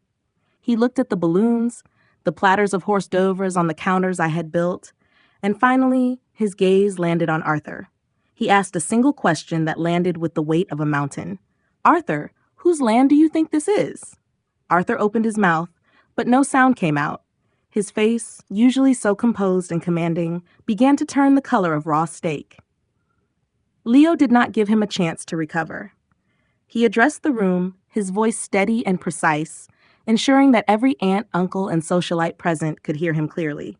He looked at the balloons, the platters of horse d'oeuvres on the counters I had built, and finally, his gaze landed on Arthur. He asked a single question that landed with the weight of a mountain. "Arthur, whose land do you think this is?" Arthur opened his mouth, but no sound came out. His face, usually so composed and commanding, began to turn the color of raw steak. Leo did not give him a chance to recover. He addressed the room, his voice steady and precise, ensuring that every aunt, uncle, and socialite present could hear him clearly.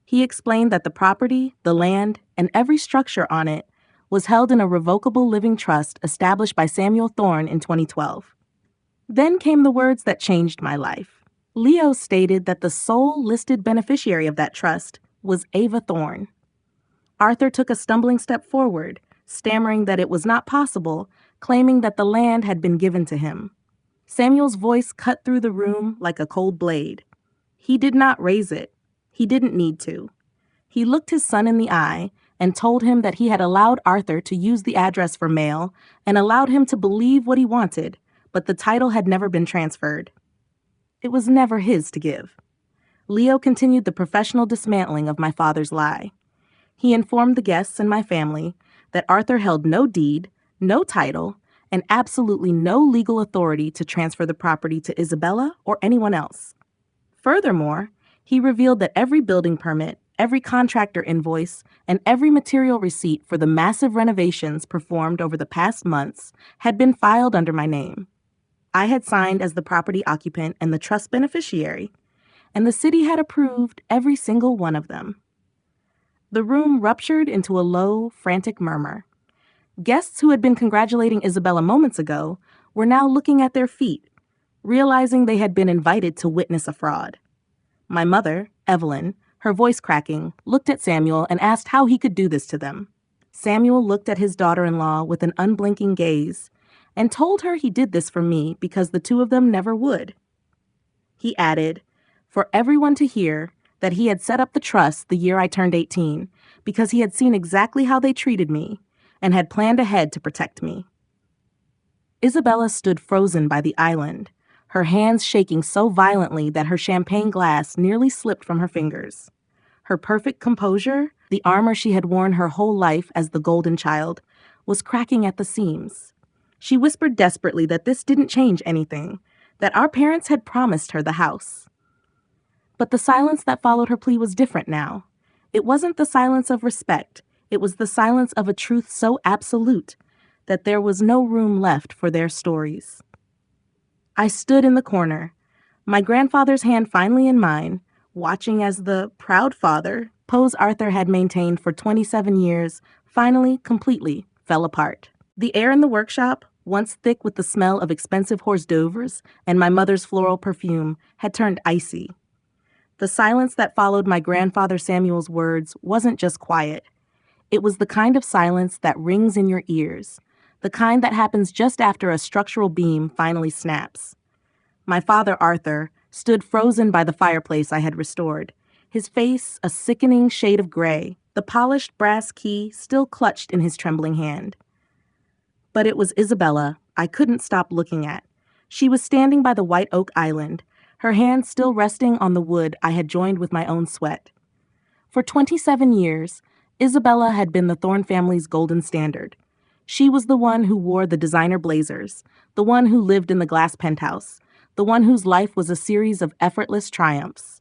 He explained that the property, the land, and every structure on it was held in a revocable living trust established by Samuel Thorne in 2012. Then came the words that changed my life. Leo stated that the sole listed beneficiary of that trust was Ava Thorne. Arthur took a stumbling step forward, stammering that it was not possible, claiming that the land had been given to him. Samuel's voice cut through the room like a cold blade. He did not raise it. He didn't need to. He looked his son in the eye and told him that he had allowed Arthur to use the address for mail and allowed him to believe what he wanted, but the title had never been transferred. It was never his to give. Leo continued the professional dismantling of my father's lie. He informed the guests and my family that Arthur held no deed, no title, and absolutely no legal authority to transfer the property to Isabella or anyone else. Furthermore, He revealed that every building permit, every contractor invoice, and every material receipt for the massive renovations performed over the past months had been filed under my name. I had signed as the property occupant and the trust beneficiary, and the city had approved every single one of them. The room ruptured into a low, frantic murmur. Guests who had been congratulating Isabella moments ago were now looking at their feet, realizing they had been invited to witness a fraud. My mother, Evelyn, her voice cracking, looked at Samuel and asked how he could do this to them. Samuel looked at his daughter-in-law with an unblinking gaze and told her he did this for me because the two of them never would. He added, for everyone to hear, that he had set up the trust the year I turned 18 because he had seen exactly how they treated me and had planned ahead to protect me. Isabella stood frozen by the island, her hands shaking so violently that her champagne glass nearly slipped from her fingers. Her perfect composure, the armor she had worn her whole life as the golden child, was cracking at the seams. She whispered desperately that this didn't change anything, that our parents had promised her the house. But the silence that followed her plea was different now. It wasn't the silence of respect. It was the silence of a truth so absolute that there was no room left for their stories. I stood in the corner, my grandfather's hand finally in mine, watching as the proud father pose Arthur had maintained for 27 years finally, completely fell apart. The air in the workshop, once thick with the smell of expensive hors d'oeuvres and my mother's floral perfume, had turned icy. The silence that followed my grandfather Samuel's words wasn't just quiet. It was the kind of silence that rings in your ears, the kind that happens just after a structural beam finally snaps. My father, Arthur, stood frozen by the fireplace I had restored, his face a sickening shade of gray, the polished brass key still clutched in his trembling hand. But it was Isabella I couldn't stop looking at. She was standing by the white oak island, her hand still resting on the wood I had joined with my own sweat. For 27 years, Isabella had been the Thorne family's golden standard. She was the one who wore the designer blazers, the one who lived in the glass penthouse, the one whose life was a series of effortless triumphs.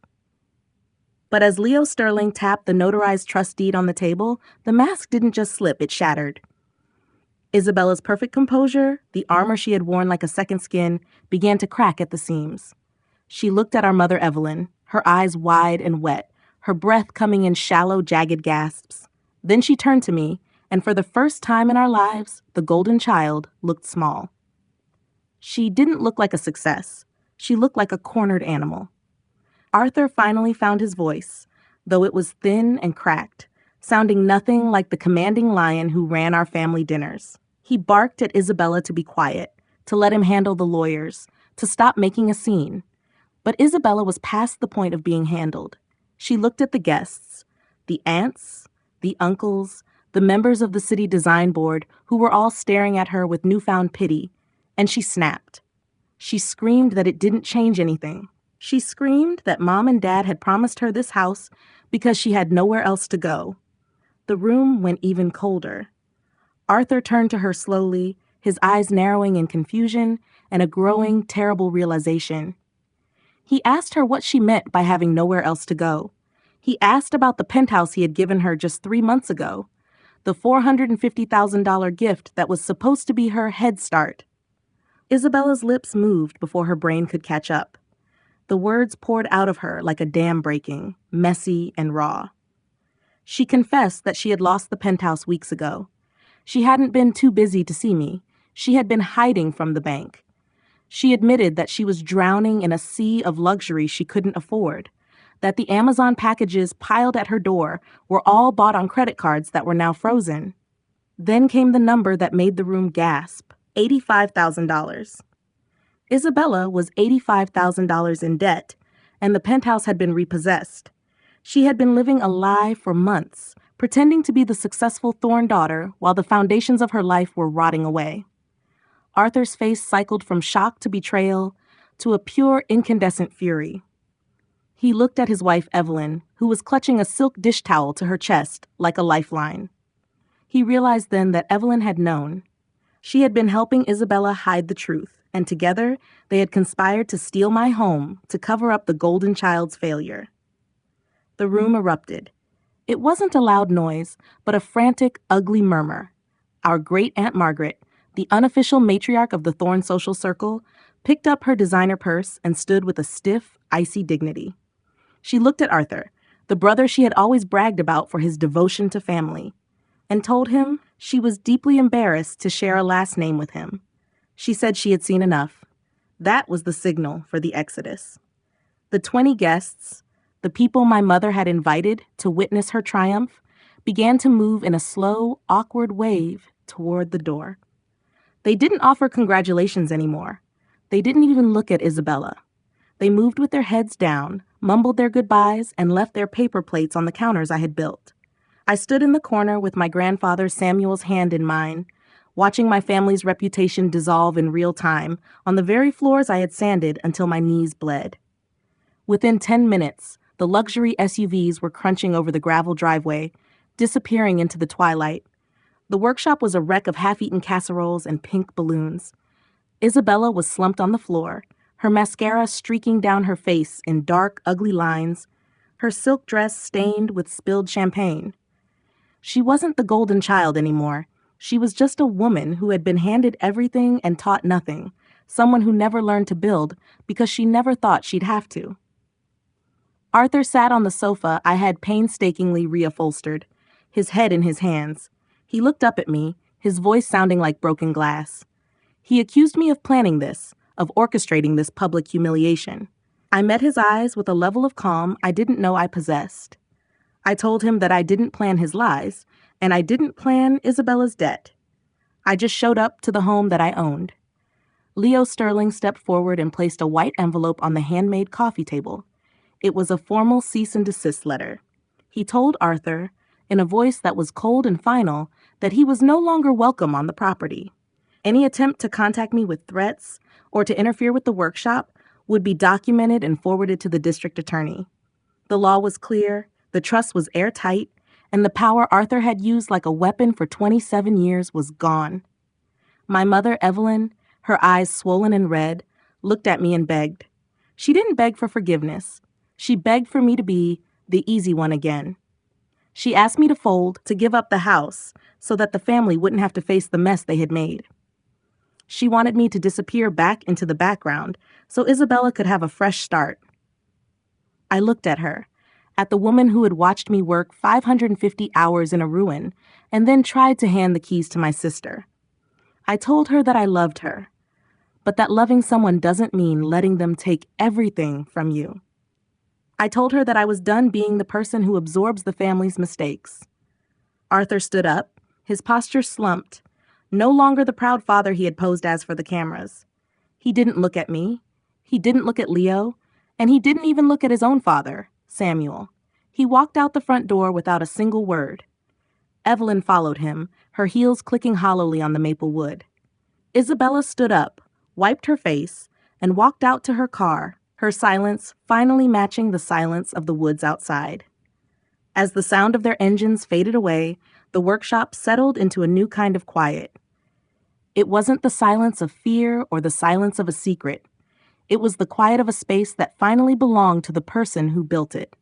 But as Leo Sterling tapped the notarized trust deed on the table, the mask didn't just slip, it shattered. Isabella's perfect composure, the armor she had worn like a second skin, began to crack at the seams. She looked at our mother Evelyn, her eyes wide and wet, her breath coming in shallow, jagged gasps. Then she turned to me, and for the first time in our lives, the golden child looked small. She didn't look like a success. She looked like a cornered animal. Arthur finally found his voice, though it was thin and cracked, sounding nothing like the commanding lion who ran our family dinners. He barked at Isabella to be quiet, to let him handle the lawyers, to stop making a scene. But Isabella was past the point of being handled. She looked at the guests, the aunts, the uncles, the members of the city design board who were all staring at her with newfound pity, and she snapped. She screamed that it didn't change anything. She screamed that Mom and Dad had promised her this house because she had nowhere else to go. The room went even colder. Arthur turned to her slowly, his eyes narrowing in confusion and a growing, terrible realization. He asked her what she meant by having nowhere else to go. He asked about the penthouse he had given her just 3 months ago, the $450,000 gift that was supposed to be her head start. Isabella's lips moved before her brain could catch up. The words poured out of her like a dam breaking, messy and raw. She confessed that she had lost the penthouse weeks ago. She hadn't been too busy to see me. She had been hiding from the bank. She admitted that she was drowning in a sea of luxury she couldn't afford, that the Amazon packages piled at her door were all bought on credit cards that were now frozen. Then came the number that made the room gasp, $85,000. Isabella was $85,000 in debt, and the penthouse had been repossessed. She had been living a lie for months, pretending to be the successful Thorne daughter while the foundations of her life were rotting away. Arthur's face cycled from shock to betrayal to a pure incandescent fury. He looked at his wife Evelyn, who was clutching a silk dish towel to her chest like a lifeline. He realized then that Evelyn had known. She had been helping Isabella hide the truth, and together they had conspired to steal my home to cover up the golden child's failure. The room erupted. It wasn't a loud noise, but a frantic, ugly murmur. Our great Aunt Margaret, the unofficial matriarch of the Thorne social circle, picked up her designer purse and stood with a stiff, icy dignity. She looked at Arthur, the brother she had always bragged about for his devotion to family, and told him she was deeply embarrassed to share a last name with him. She said she had seen enough. That was the signal for the exodus. The 20 guests, the people my mother had invited to witness her triumph, began to move in a slow, awkward wave toward the door. They didn't offer congratulations anymore. They didn't even look at Isabella. They moved with their heads down, mumbled their goodbyes, and left their paper plates on the counters I had built. I stood in the corner with my grandfather Samuel's hand in mine, watching my family's reputation dissolve in real time on the very floors I had sanded until my knees bled. Within 10 minutes, the luxury SUVs were crunching over the gravel driveway, disappearing into the twilight. The workshop was a wreck of half-eaten casseroles and pink balloons. Isabella was slumped on the floor, her mascara streaking down her face in dark, ugly lines, her silk dress stained with spilled champagne. She wasn't the golden child anymore. She was just a woman who had been handed everything and taught nothing, someone who never learned to build because she never thought she'd have to. Arthur sat on the sofa I had painstakingly reupholstered, his head in his hands. He looked up at me, his voice sounding like broken glass. He accused me of planning this, of orchestrating this public humiliation. I met his eyes with a level of calm I didn't know I possessed. I told him that I didn't plan his lies, and I didn't plan Isabella's debt. I just showed up to the home that I owned. Leo Sterling stepped forward and placed a white envelope on the handmade coffee table. It was a formal cease and desist letter. He told Arthur, in a voice that was cold and final, that he was no longer welcome on the property. Any attempt to contact me with threats or to interfere with the workshop would be documented and forwarded to the district attorney. The law was clear, the trust was airtight, and the power Arthur had used like a weapon for 27 years was gone. My mother, Evelyn, her eyes swollen and red, looked at me and begged. She didn't beg for forgiveness. She begged for me to be the easy one again. She asked me to fold, to give up the house, so that the family wouldn't have to face the mess they had made. She wanted me to disappear back into the background so Isabella could have a fresh start. I looked at her, at the woman who had watched me work 550 hours in a ruin and then tried to hand the keys to my sister. I told her that I loved her, but that loving someone doesn't mean letting them take everything from you. I told her that I was done being the person who absorbs the family's mistakes. Arthur stood up, his posture slumped, no longer the proud father he had posed as for the cameras. He didn't look at me, he didn't look at Leo, and he didn't even look at his own father, Samuel. He walked out the front door without a single word. Evelyn followed him, her heels clicking hollowly on the maple wood. Isabella stood up, wiped her face, and walked out to her car, her silence finally matching the silence of the woods outside. As the sound of their engines faded away, the workshop settled into a new kind of quiet. It wasn't the silence of fear or the silence of a secret. It was the quiet of a space that finally belonged to the person who built it.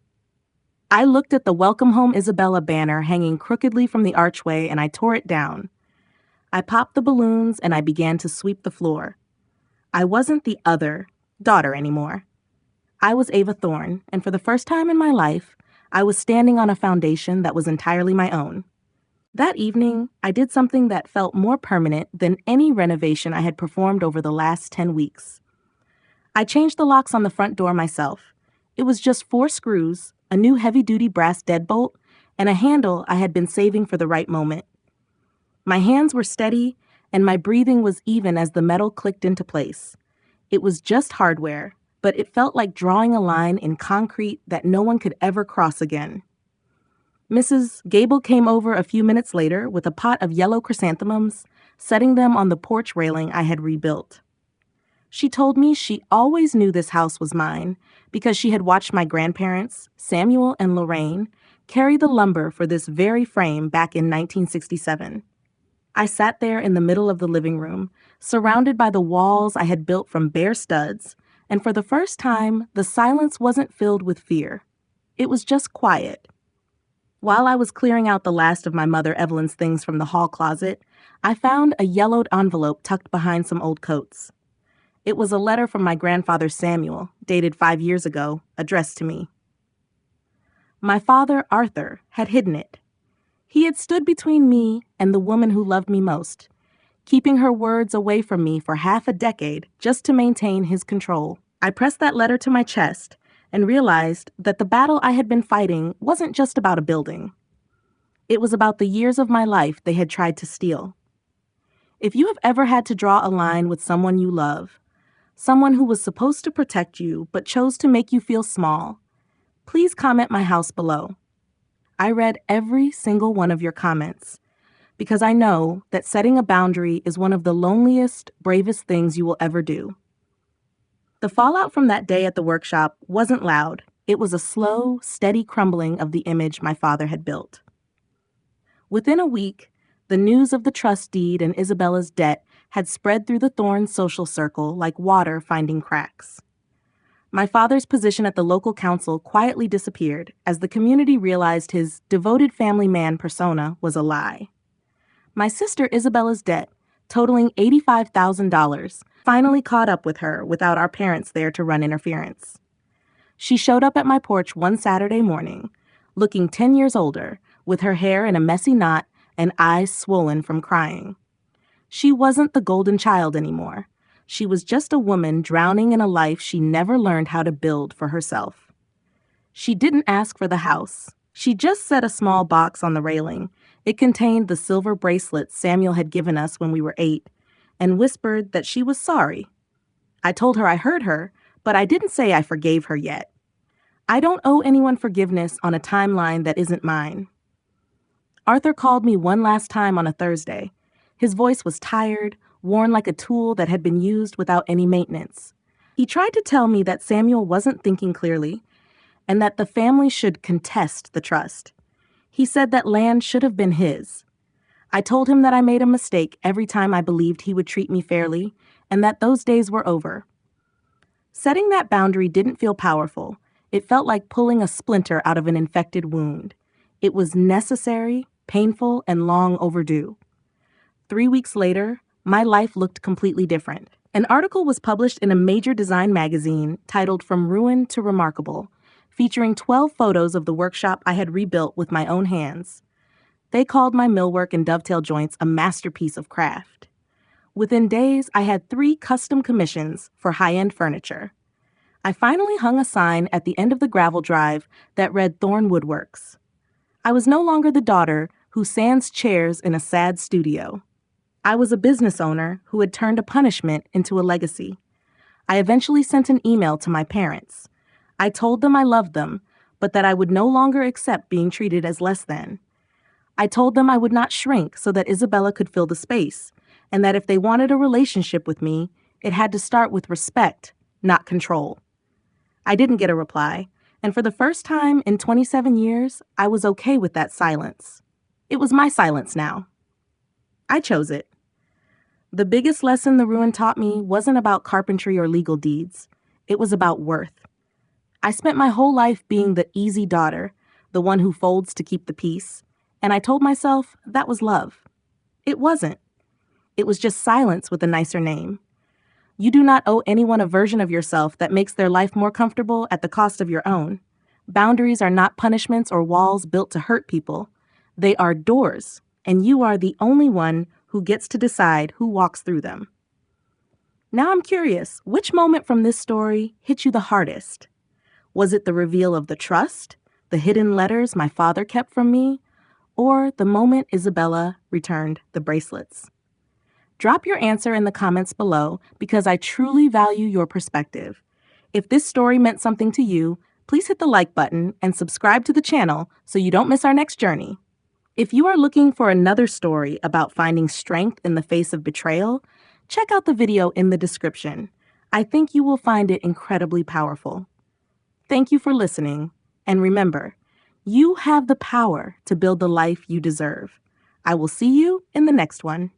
I looked at the Welcome Home Isabella banner hanging crookedly from the archway and I tore it down. I popped the balloons and I began to sweep the floor. I wasn't the other daughter anymore. I was Ava Thorne, and for the first time in my life, I was standing on a foundation that was entirely my own. That evening, I did something that felt more permanent than any renovation I had performed over the last 10 weeks. I changed the locks on the front door myself. It was just 4 screws, a new heavy-duty brass deadbolt, and a handle I had been saving for the right moment. My hands were steady, and my breathing was even as the metal clicked into place. It was just hardware, but it felt like drawing a line in concrete that no one could ever cross again. Mrs. Gable came over a few minutes later with a pot of yellow chrysanthemums, setting them on the porch railing I had rebuilt. She told me she always knew this house was mine because she had watched my grandparents, Samuel and Lorraine, carry the lumber for this very frame back in 1967. I sat there in the middle of the living room, surrounded by the walls I had built from bare studs, and for the first time, the silence wasn't filled with fear. It was just quiet. While I was clearing out the last of my mother Evelyn's things from the hall closet, I found a yellowed envelope tucked behind some old coats. It was a letter from my grandfather Samuel, dated 5 years ago, addressed to me. My father, Arthur, had hidden it. He had stood between me and the woman who loved me most, keeping her words away from me for half a decade just to maintain his control. I pressed that letter to my chest and realized that the battle I had been fighting wasn't just about a building. It was about the years of my life they had tried to steal. If you have ever had to draw a line with someone you love, someone who was supposed to protect you but chose to make you feel small, please comment my house below. I read every single one of your comments because I know that setting a boundary is one of the loneliest, bravest things you will ever do. The fallout from that day at the workshop wasn't loud. It was a slow, steady crumbling of the image my father had built. Within a week, the news of the trust deed and Isabella's debt had spread through the Thorns social circle like water finding cracks. My father's position at the local council quietly disappeared as the community realized his devoted family man persona was a lie. My sister Isabella's debt, totaling $85,000, finally caught up with her without our parents there to run interference. She showed up at my porch one Saturday morning, looking 10 years older, with her hair in a messy knot and eyes swollen from crying. She wasn't the golden child anymore. She was just a woman drowning in a life she never learned how to build for herself. She didn't ask for the house. She just set a small box on the railing. It contained the silver bracelets Samuel had given us when we were 8, and whispered that she was sorry. I told her I heard her, but I didn't say I forgave her yet. I don't owe anyone forgiveness on a timeline that isn't mine. Arthur called me one last time on a Thursday. His voice was tired, worn like a tool that had been used without any maintenance. He tried to tell me that Samuel wasn't thinking clearly and that the family should contest the trust. He said that land should have been his. I told him that I made a mistake every time I believed he would treat me fairly and that those days were over. Setting that boundary didn't feel powerful. It felt like pulling a splinter out of an infected wound. It was necessary, painful, and long overdue. 3 weeks later, my life looked completely different. An article was published in a major design magazine titled From Ruin to Remarkable, featuring 12 photos of the workshop I had rebuilt with my own hands. They called my millwork and dovetail joints a masterpiece of craft. Within days, I had 3 custom commissions for high-end furniture. I finally hung a sign at the end of the gravel drive that read Thorn Woodworks. I was no longer the daughter who sands chairs in a sad studio. I was a business owner who had turned a punishment into a legacy. I eventually sent an email to my parents. I told them I loved them, but that I would no longer accept being treated as less than. I told them I would not shrink so that Isabella could fill the space, and that if they wanted a relationship with me, it had to start with respect, not control. I didn't get a reply, and for the first time in 27 years, I was okay with that silence. It was my silence now. I chose it. The biggest lesson the ruin taught me wasn't about carpentry or legal deeds. It was about worth. I spent my whole life being the easy daughter, the one who folds to keep the peace, and I told myself that was love. It wasn't. It was just silence with a nicer name. You do not owe anyone a version of yourself that makes their life more comfortable at the cost of your own. Boundaries are not punishments or walls built to hurt people. They are doors, and you are the only one who gets to decide who walks through them. Now I'm curious, which moment from this story hit you the hardest? Was it the reveal of the trust, the hidden letters my father kept from me, or the moment Isabella returned the bracelets? Drop your answer in the comments below because I truly value your perspective. If this story meant something to you, please hit the like button and subscribe to the channel so you don't miss our next journey. If you are looking for another story about finding strength in the face of betrayal, check out the video in the description. I think you will find it incredibly powerful. Thank you for listening, and remember, you have the power to build the life you deserve. I will see you in the next one.